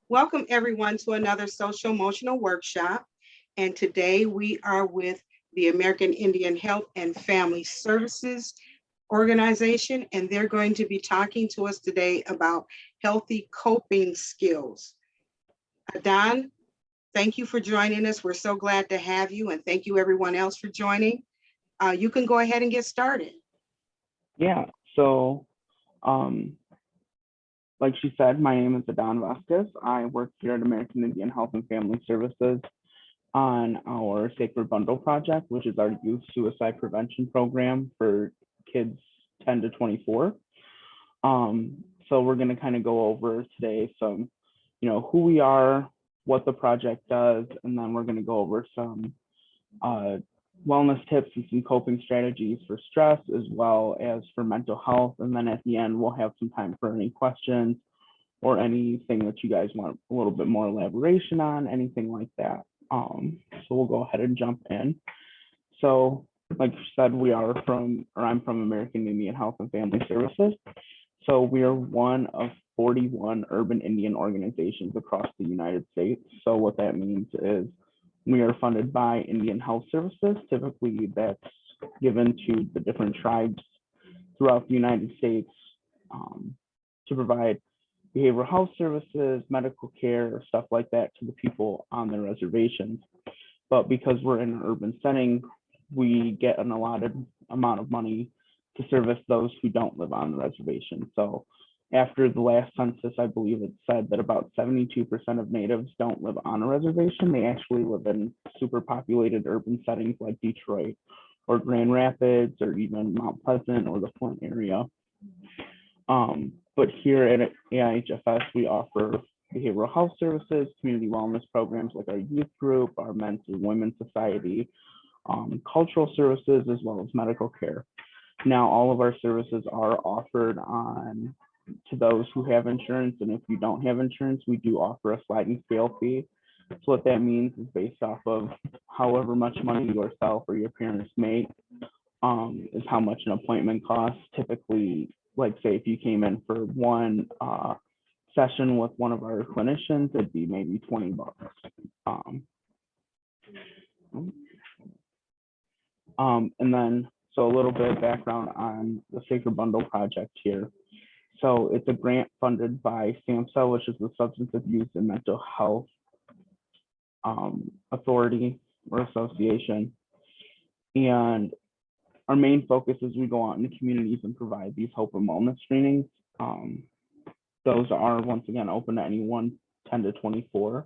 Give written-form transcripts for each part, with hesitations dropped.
Welcome everyone to another social emotional workshop. And today we are with the American Indian Health and Family Services organization, and they're going to be talking to us today about healthy coping skills. Adon, thank you for joining us. We're so glad to have you, and thank you everyone else for joining. You can go ahead and get started. Yeah, so um, like she said, my name is Adon Vasquez. I work here at American Indian Health and Family Services on our Sacred Bundle project, which is our youth suicide prevention program for kids 10 to 24. So we're going to kind of go over today some, who we are, what the project does, and then we're going to go over some uh, wellness tips and some coping strategies for stress as well as for mental health. And then at the end, we'll have some time for any questions or anything that you guys want a little bit more elaboration on, anything like that. So we'll go ahead and jump in. So like I said, I'm from American Indian Health and Family Services. So we are one of 41 urban Indian organizations across the United States. So what that means is we are funded by Indian Health Services. Typically, that's given to the different tribes throughout the United States to provide behavioral health services, medical care, stuff like that to the people on the reservations. But because we're in an urban setting, we get an allotted amount of money to service those who don't live on the reservation. So after the last census, I believe it said that about 72% of natives don't live on a reservation. They actually live in super populated urban settings like Detroit or Grand Rapids or even Mount Pleasant or the Flint area. But here at AIHFS, we offer behavioral health services, community wellness programs like our youth group, our men's and women's society, cultural services, as well as medical care. Now, all of our services are offered to those who have insurance, and if you don't have insurance, we do offer a sliding scale fee. So what that means is based off of however much money yourself or your parents make, is how much an appointment costs. Typically, like say if you came in for one session with one of our clinicians, it'd be maybe $20. And then, so a little bit of background on the Sacred Bundle project here. So it's a grant funded by SAMHSA, which is the Substance Abuse and Mental Health Authority or Association. And our main focus is we go out into communities and provide these hope and wellness screenings. Those are, once again, open to anyone 10 to 24.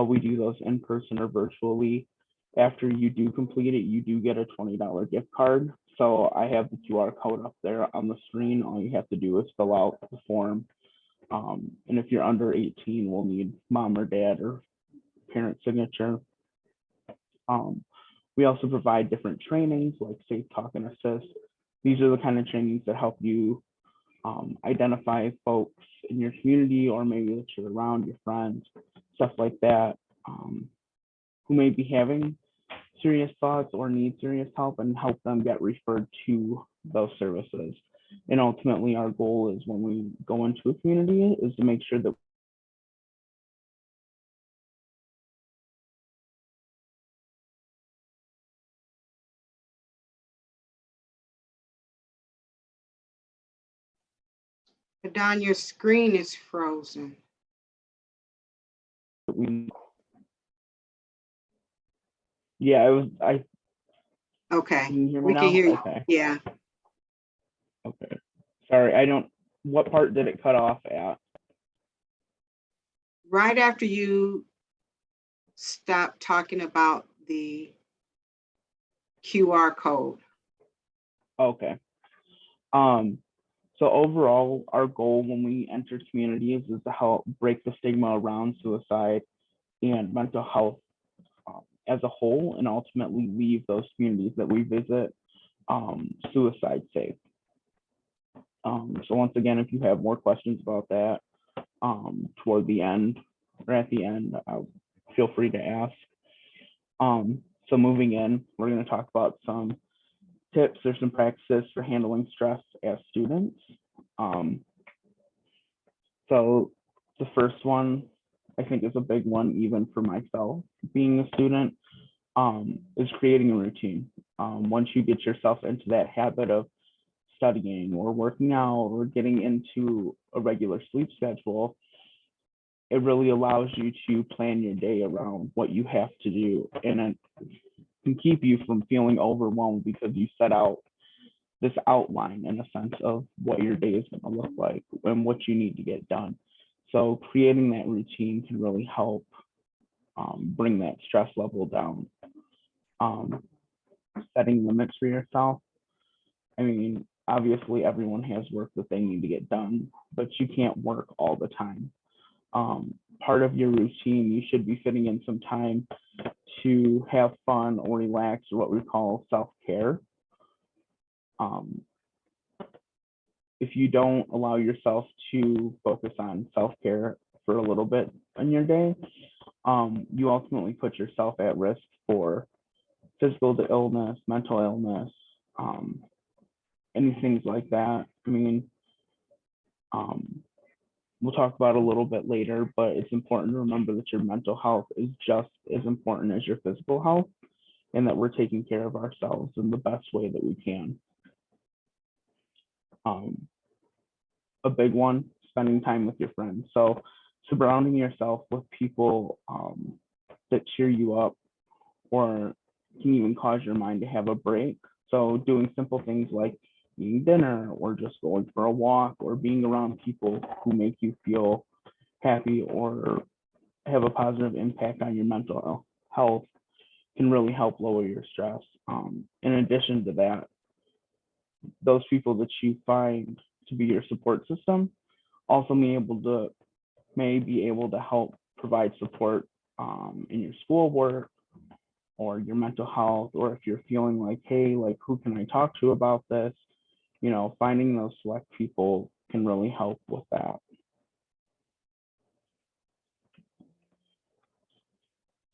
We do those in person or virtually. After you do complete it, you do get a $20 gift card. So I have the QR code up there on the screen. All you have to do is fill out the form. And if you're under 18, we'll need mom or dad or parent signature. We also provide different trainings like Safe Talk and Assist. These are the kind of trainings that help you identify folks in your community or maybe that you're around, your friends, stuff like that, who may be having serious thoughts or need serious help, and help them get referred to those services. And ultimately, our goal is when we go into a community is to make sure that Adon, your screen is frozen. we, yeah, it was, Okay, can you hear me we can now? hear you. Okay, Yeah. okay. Sorry, what part did it cut off at? Right after you stop talking about the QR code. Okay. So overall, our goal when we enter communities is to help break the stigma around suicide and mental health as a whole, and ultimately leave those communities that we visit suicide safe. So once again, if you have more questions about that toward the end or at the end, feel free to ask. So moving in, we're going to talk about some tips or some practices for handling stress as students. So the first one I think is a big one, even for myself being a student, is creating a routine. Once you get yourself into that habit of studying or working out or getting into a regular sleep schedule, it really allows you to plan your day around what you have to do. And it can keep you from feeling overwhelmed because you set out this outline in a sense of what your day is going to look like and what you need to get done. So creating that routine can really help bring that stress level down. Um, Setting limits for yourself. I mean, obviously everyone has work that they need to get done, but you can't work all the time. Part of your routine, you should be fitting in some time to have fun or relax, or what we call self-care. Um, if you don't allow yourself to focus on self-care for a little bit in your day, you ultimately put yourself at risk for physical illness, mental illness, um, any things like that. I mean, um, we'll talk about a little bit later, but it's important to remember that your mental health is just as important as your physical health, and that we're taking care of ourselves in the best way that we can. Um, a big one, spending time with your friends. So surrounding yourself with people that cheer you up or can even cause your mind to have a break. So doing simple things like eating dinner or just going for a walk or being around people who make you feel happy or have a positive impact on your mental health can really help lower your stress. In addition to that, those people that you find to be your support system also may be able to help provide support in your schoolwork or your mental health, or if you're feeling like, hey, like who can I talk to about this? You know, finding those select people can really help with that.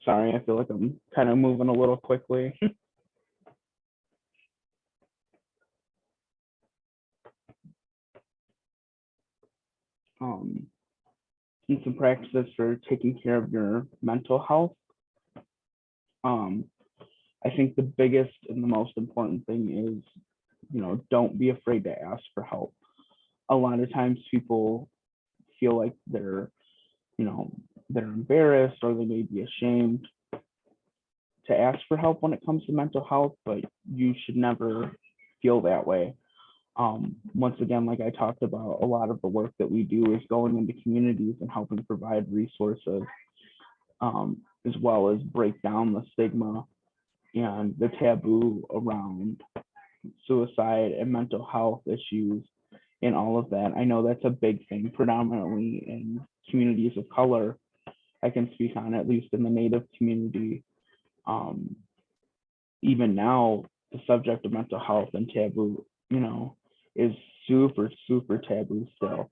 Sorry, I feel like I'm kind of moving a little quickly. um, and some practices for taking care of your mental health. Um, I think the biggest and the most important thing is, don't be afraid to ask for help. A lot of times people feel like you know, they're embarrassed or they may be ashamed to ask for help when it comes to mental health, but you should never feel that way. Once again, like I talked about, a lot of the work that we do is going into communities and helping provide resources, as well as break down the stigma and the taboo around suicide and mental health issues and all of that. I know that's a big thing, predominantly in communities of color. I can speak on, at least in the Native community. Um, Even now, the subject of mental health and taboo, is super, super taboo still.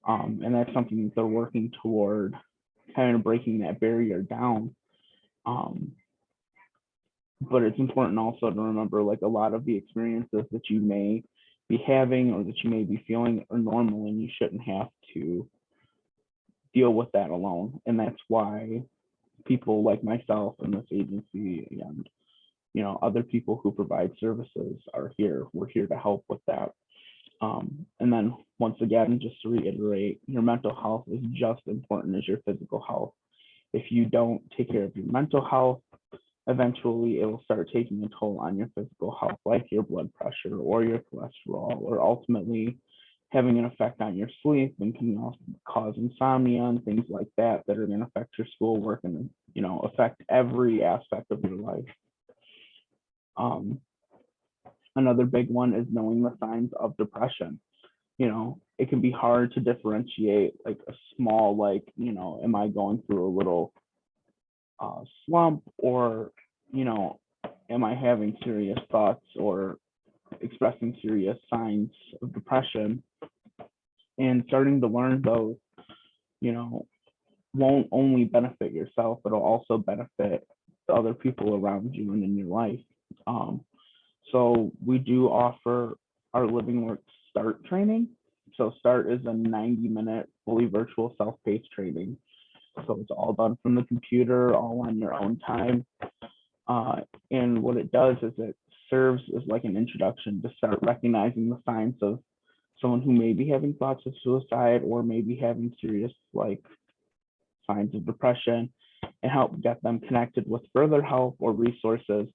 And that's something that they're working toward, kind of breaking that barrier down. Um, but it's important also to remember, like, a lot of the experiences that you may be having or that you may be feeling are normal, and you shouldn't have to deal with that alone. And that's why people like myself and this agency and other people who provide services are here. We're here to help with that. And then once again, just to reiterate, your mental health is just as important as your physical health. If you don't take care of your mental health, eventually it will start taking a toll on your physical health, like your blood pressure or your cholesterol, or ultimately having an effect on your sleep and can also cause insomnia and things like that that are going to affect your schoolwork and affect every aspect of your life. Another big one is knowing the signs of depression. It can be hard to differentiate like a small, like, am I going through a little slump, or, am I having serious thoughts or expressing serious signs of depression? And starting to learn those, you know, won't only benefit yourself, it'll also benefit the other people around you and in your life. Um, so we do offer our Living Work Start training. So Start is a 90-minute fully virtual self-paced training So it's all done from the computer, all on your own time. And what it does is it serves as like an introduction to start recognizing the signs of someone who may be having thoughts of suicide or maybe having serious like signs of depression, and help get them connected with further help or resources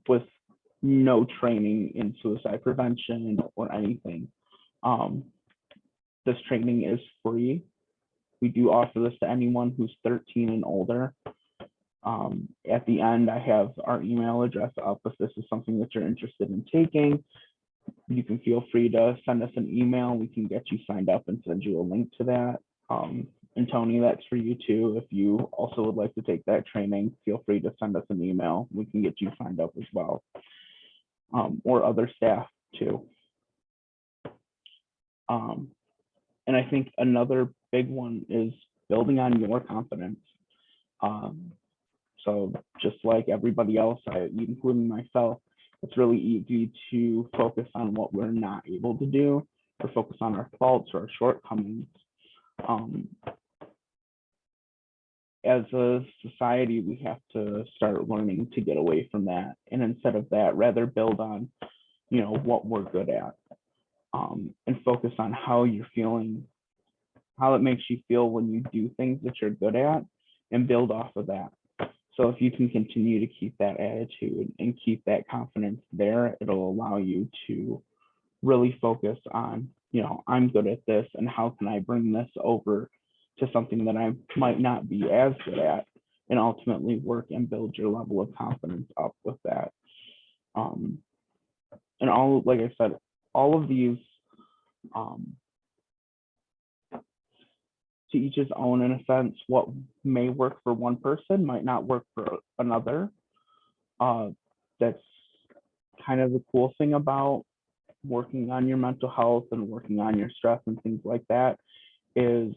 with no training in suicide prevention or anything. This training is free. We do offer this to anyone who's 13 and older. At the end, I have our email address up. If this is something that you're interested in taking, you can feel free to send us an email. We can get you signed up and send you a link to that. And Tony, that's for you too. If you also would like to take that training, feel free to send us an email. We can get you signed up as well, or other staff too. And I think another big one is building on your confidence. So just like everybody else, including myself, it's really easy to focus on what we're not able to do, or focus on our faults or our shortcomings. As a society, we have to start learning to get away from that. And instead of that, rather build on, what we're good at, and focus on how you're feeling, how it makes you feel when you do things that you're good at, and build off of that. So if you can continue to keep that attitude and keep that confidence there, it'll allow you to really focus on, I'm good at this, and how can I bring this over to something that I might not be as good at, and ultimately work and build your level of confidence up with that. And all, like I said, all of these, to each his own, in a sense. What may work for one person might not work for another. That's kind of the cool thing about working on your mental health and working on your stress and things like that, is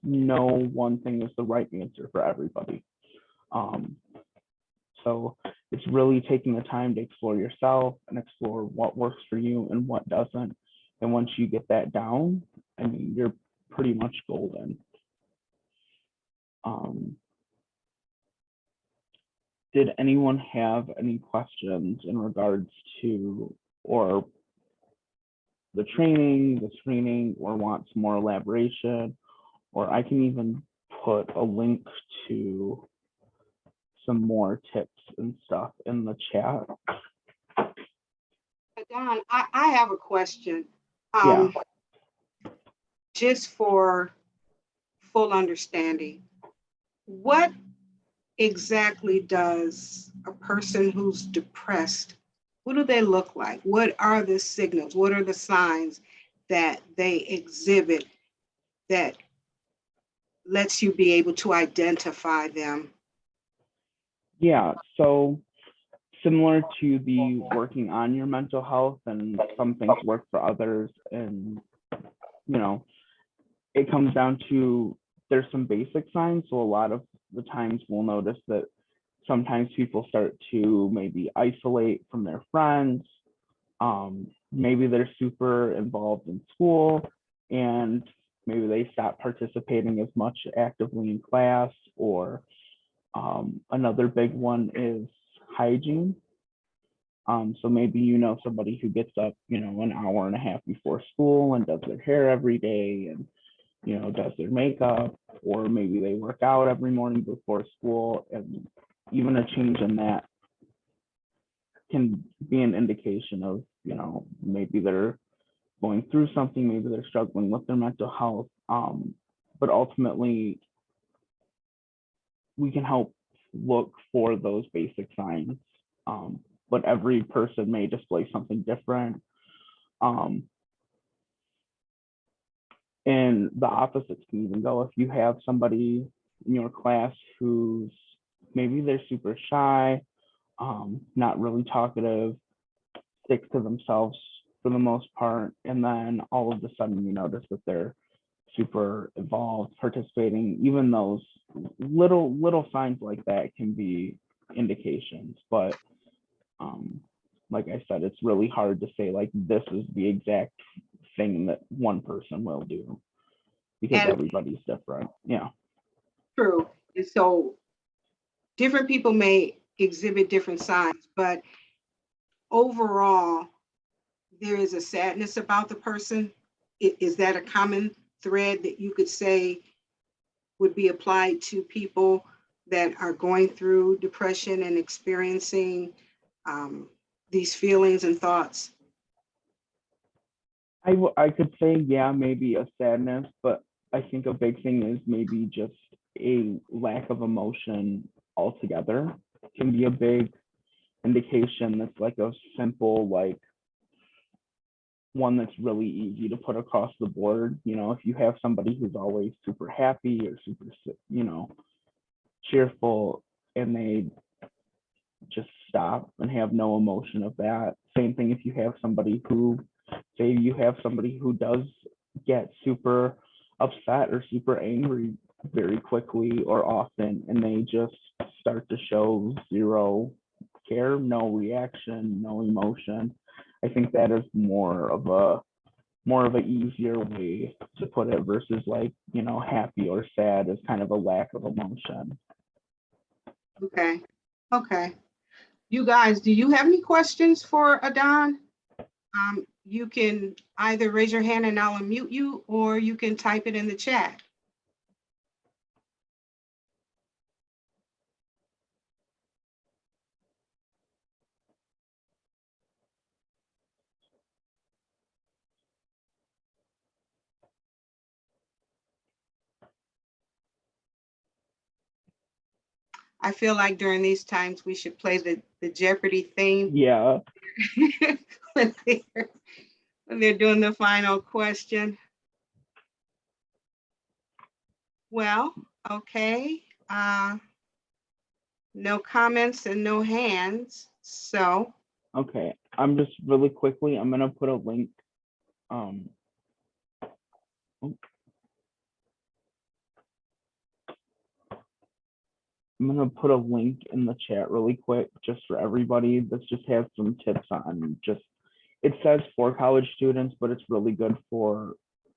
no one thing is the right answer for everybody. So it's really taking the time to explore yourself and explore what works for you and what doesn't. And once you get that down, I mean, you're pretty much golden. Did anyone have any questions in regards to, or the training, the screening, or want some more elaboration? Or I can even put a link to some more tips and stuff in the chat. Adon, I have a question. Yeah. Just for full understanding, what exactly does a person who's depressed, what do they look like? What are the signals? What are the signs that they exhibit that lets you be able to identify them? Yeah, so similar to the working on your mental health, and some things work for others, and it comes down to, there's some basic signs. So a lot of the times we'll notice that sometimes people start to maybe isolate from their friends. Maybe they're super involved in school, and maybe they stop participating as much actively in class. Or another big one is hygiene. So maybe somebody who gets up an hour and a half before school and does their hair every day, and does their makeup, or maybe they work out every morning before school, and even a change in that can be an indication of maybe they're going through something, maybe they're struggling with their mental health. But ultimately, we can help look for those basic signs, but every person may display something different. And the opposites can even go. If you have somebody in your class who's maybe they're super shy, not really talkative, stick to themselves for the most part, and then all of a sudden you notice that they're super involved, participating, even those little signs like that can be indications. But like I said, it's really hard to say like this is the exact thing that one person will do, because everybody's different. Yeah. true. And so different people may exhibit different signs, but overall, there is a sadness about the person. Is that a common thread that you could say would be applied to people that are going through depression and experiencing these feelings and thoughts? I could say, yeah, maybe a sadness, but I think a big thing is maybe just a lack of emotion altogether can be a big indication. That's like a simple, like one that's really easy to put across the board. You know, if you have somebody who's always super happy or super, you know, cheerful, and they just stop and have no emotion of that. Same thing if you have somebody who, say you have somebody who does get super upset or super angry very quickly or often, and they just start to show zero care, no reaction, no emotion. I think that is more of a easier way to put it versus like, you know, happy or sad is kind of a lack of emotion. Okay. Okay. You guys, do you have any questions for Adon? You can either raise your hand and I'll unmute you, or you can type it in the chat. I feel like during these times we should play the Jeopardy theme Yeah. when they're doing the final question. Well, okay. No comments and no hands. So Okay. I'm just really quickly, I'm gonna put a link. Um, I'm gonna put a link in the chat really quick just for everybody. This just has some tips on just, it says for college students, but it's really good for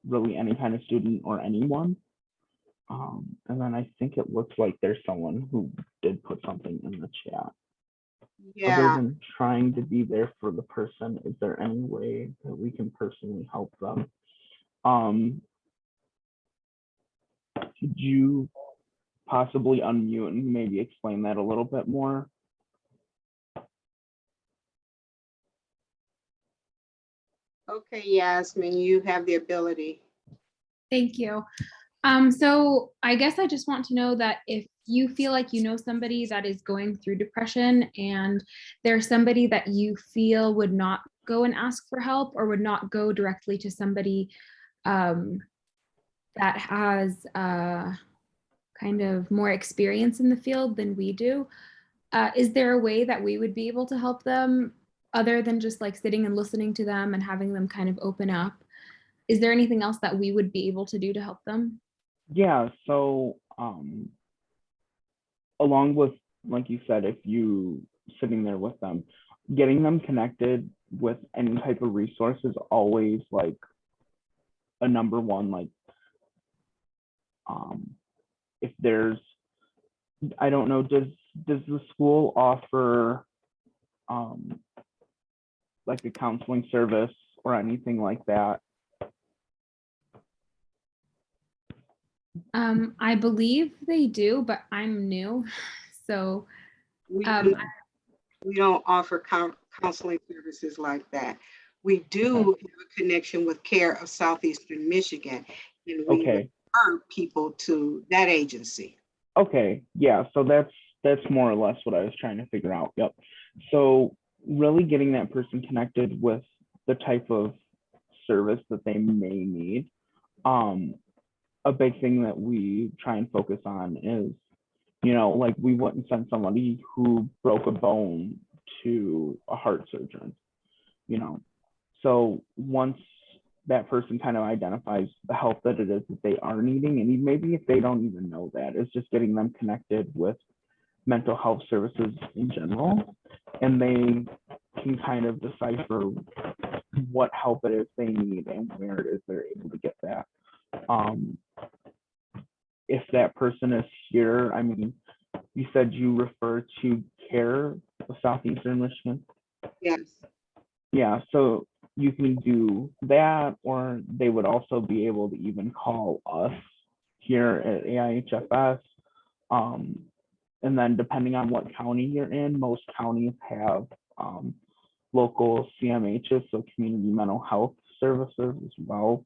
really any kind of student or anyone. And then I think it looks like there's someone who did put something in the chat. Other yeah, than trying to be there for the person, is there any way that we can personally help them? Could you possibly unmute and maybe explain that a little bit more? okay, Yasmin, you have the ability. Thank you. So I guess I just want to know that if you feel like you know somebody that is going through depression and there's somebody that you feel would not go and ask for help or would not go directly to somebody that has kind of more experience in the field than we do, is there a way that we would be able to help them other than just like sitting and listening to them and having them kind of open up? Is there anything else that we would be able to do to help them? Yeah, so along with, like you said, if you sitting there with them, getting them connected with any type of resource is always like a number one. Like if there's, I don't know, does the school offer like a counseling service or anything like that? I believe they do, but I'm new. So We um, don't offer counseling services like that. We do have a connection with Care of Southeastern Michigan, and we Okay. refer people to that agency. Okay, yeah, so that's more or less what I was trying to figure out. Yep. So really getting that person connected with the type of service that they may need. A big thing that we try and focus on is, you know, like we wouldn't send somebody who broke a bone to a heart surgeon, you know. So once that person kind of identifies the help that it is that they are needing, and maybe if they don't even know that, it's just getting them connected with mental health services in general, and they can kind of decipher what help it is they need and where it is they're able to get that. if that person is here, I mean, you said you refer to CARE of Southeastern Michigan. Yes. Yeah, so you can do that, or they would also be able to even call us here at AIHFS. And then depending on what county you're in, most counties have local CMHs, so community mental health services as well.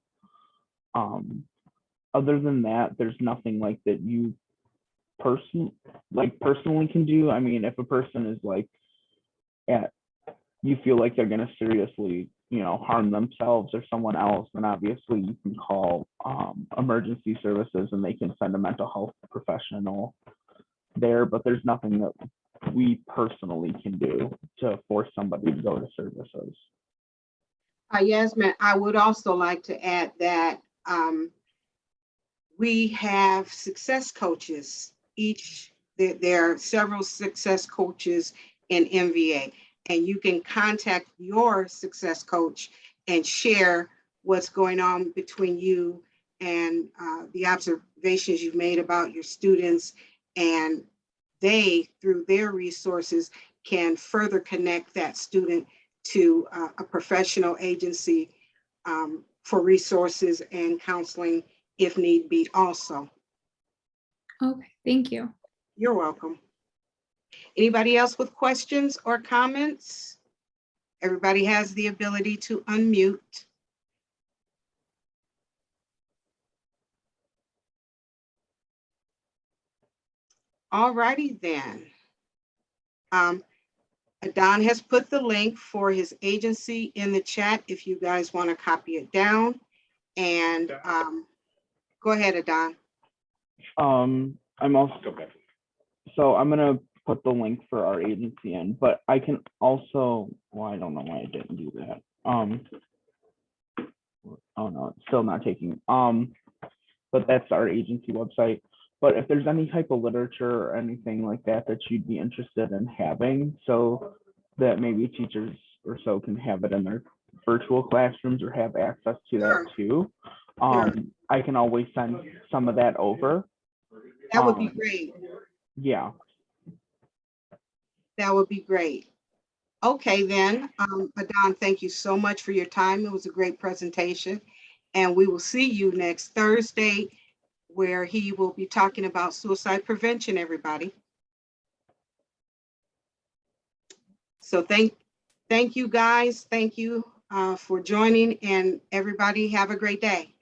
Other than that, there's nothing like that you personally can do. I mean, if a person is like you feel like they're going to seriously, harm themselves or someone else, then obviously you can call emergency services and they can send a mental health professional there, but there's nothing that we personally can do to force somebody to go to services. Yasmin, I would also like to add that we have success coaches. There are several success coaches in MVA, and you can contact your success coach and share what's going on between you and the observations you've made about your students, and they, through their resources, can further connect that student to a professional agency for resources and counseling if need be also. Okay, thank you. You're welcome. Anybody else with questions or comments? Everybody has the ability to unmute. All righty then. Adon has put the link for his agency in the chat if you guys want to copy it down. And go ahead, Adon. I'm also, so I'm going to put the link for our agency in, but I can also, well, I don't know why I didn't do that. Oh no, it's still not taking, but that's our agency website. But if there's any type of literature or anything like that that you'd be interested in having, so that maybe teachers or so can have it in their virtual classrooms or have access to that too, I can always send some of that over. That would be great. Yeah. That would be great. Okay, then, Adon, thank you so much for your time. It was a great presentation. And we will see you next Thursday, where he will be talking about suicide prevention, everybody. So thank you, guys. Thank you for joining, and everybody have a great day.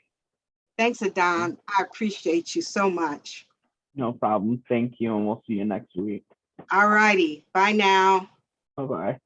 Thanks, Adon. I appreciate you so much. No problem. Thank you, and we'll see you next week. All righty. Bye now. Bye-bye.